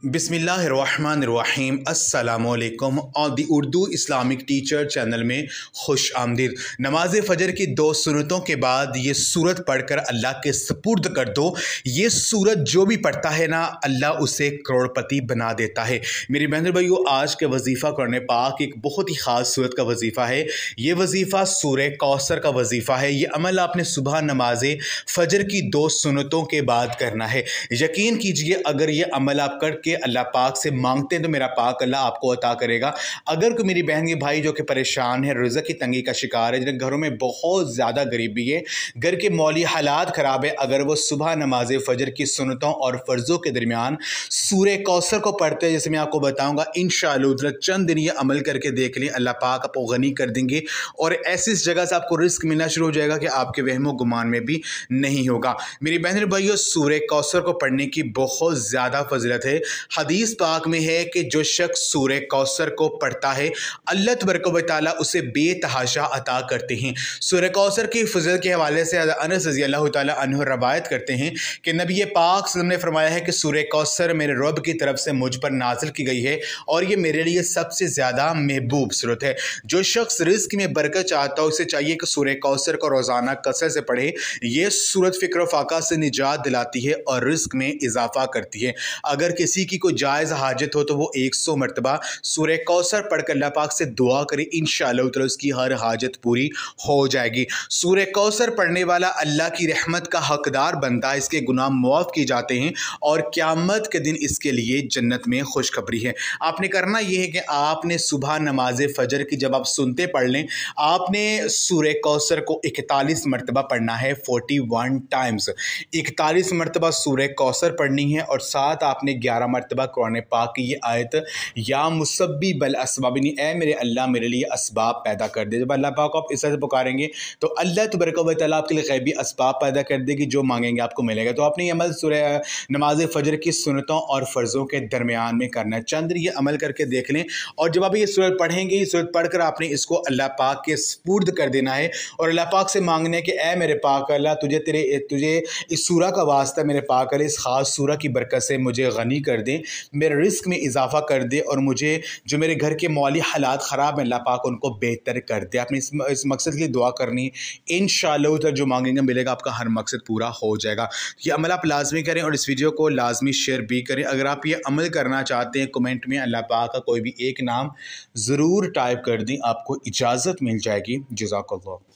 बिस्मिल्लाहिर्रहमानिर्रहीम अस्सलामुअलैकुम और दी उर्दू इस्लामिक टीचर चैनल में खुश आमदीद। नमाज फ़जर की दो सुन्नतों के बाद ये सूरत पढ़कर अल्लाह के सपुर्द कर दो। ये सूरत जो भी पढ़ता है ना, अल्लाह उसे करोड़पति बना देता है। मेरी बहन भाइयों, आज के वजीफ़ा कुरान पाक एक बहुत ही ख़ास सूरत का वजीफ़ा है। ये वजीफ़ा सूरह कौसर का वजीफ़ा है। ये अमल आपने सुबह नमाज फ़जर की दो सुन्नतों के बाद करना है। यकीन कीजिए, अगर ये अमल आप करके अल्लाह पाक से मांगते हैं तो मेरा पाक अल्लाह आपको अता करेगा। अगर कोई मेरी बहन के भाई जो कि परेशान है, रिज़्क़ की तंगी का शिकार है, जिन घरों में बहुत ज़्यादा गरीबी है, घर के मौली हालात ख़राब है, अगर वो सुबह नमाज फ़जर की सुन्नतों और फ़र्ज़ों के दरमियान सूरह कौसर को पढ़ते हैं, जैसे मैं आपको बताऊँगा, इंशाअल्लाह चंद दिन ये अमल करके देख लें, अल्लाह पाक आपको गनी कर देंगे और ऐसी जगह से आपको रिस्क मिलना शुरू हो जाएगा कि आपके वहमो गुमान में भी नहीं होगा। मेरी बहन भाइयों, सूरह कौसर को पढ़ने की बहुत ज़्यादा फजीलत है। हदीस पाक में है कि जो शख्स सूरह कौसर को पढ़ता है, अल्लाह तबारक व तआला उसे बेतहाशा अता करते हैं। सूरह कौसर की फजीलत के हवाले से अनस रज़ियल्लाहु तआला अन्हु रवायत करते हैं कि नबी पाक सल्लल्लाहु अलैहि वसल्लम ने फरमाया है कि सूरह कौसर मेरे रब की तरफ से मुझ पर नाजिल की गई है और ये मेरे लिए सबसे ज़्यादा महबूब सूरत है। जो शख्स रिज़्क़ में बरकत चाहता हो, उसे चाहिए कि सूरह कौसर को रोज़ाना कसरत से पढ़े। ये सूरत फ़िक्र फ़ाक़ा से निजात दिलाती है और रिज़्क़ में इजाफ़ा करती है। अगर किसी की कोई जायज़ हाजत हो तो वो 100 मरतबा सूरह कौसर पढ़कर अल्लाह पाक से दुआ करे, इंशाअल्लाह ताला उसकी हर हाजत पूरी हो जाएगी। सूरह कौसर पढ़ने वाला अल्लाह की रहमत का हकदार बनता है, इसके गुनाह मुआफ़ किए जाते हैं और क़यामत के दिन इसके लिए जन्नत में खुशखबरी है। आपने करना यह है कि आपने सुबह नमाज फ़जर की जब आप सुनते पढ़ लें, आपने सूरह कौसर को 41 मरतबा पढ़ना है, 41 टाइम्स 41 मरतबा सूरह कौसर पढ़नी है और साथ आपने 11 मरतबा कुरान पाक की ये आयत या मुसब्बिबल अस्बाब, ए मेरे अल्लाह मेरे लिए असबाब पैदा कर दे। जब अल्लाह पाक को आप इस तरह से पुकारेंगे तो अल्लाह तबारक व तआला आपके लिए गैबी असबाब पैदा कर देगी, जो मांगेंगे आपको मिलेगा। तो आपने ये अमल सूरह नमाज फ़जर की सुन्नतों और फ़र्ज़ों के दरमियान में करना है। चंद ये अमल करके देख लें और जब आप ये सूरत पढ़ेंगे, ये सूरत पढ़कर आपने इसको अल्लाह पाक के सुपुर्द कर देना है और अल्लाह पाक से मांगना है कि ए मेरे पाक अल्लाह, तुझे इस सूरह का वास्ता मेरे पाक अल्लाह, इस ख़ास सूरह की बरकत से मुझे गनी कर दे, मेरे रिस्क में इजाफा कर दे और मुझे जो मेरे घर के मौली हालात ख़राब हैं, अल्लाह पाक उनको बेहतर कर दे। आपने इस मकसद के लिए दुआ करनी, इंशाअल्लाह जो मांगेंगे मिलेगा, आपका हर मकसद पूरा हो जाएगा। ये अमल आप लाजमी करें और इस वीडियो को लाजमी शेयर भी करें। अगर आप ये अमल करना चाहते हैं, कमेंट में अल्लाह पाक का कोई भी एक नाम ज़रूर टाइप कर दें, आपको इजाज़त मिल जाएगी। जज़ाकल्लाह।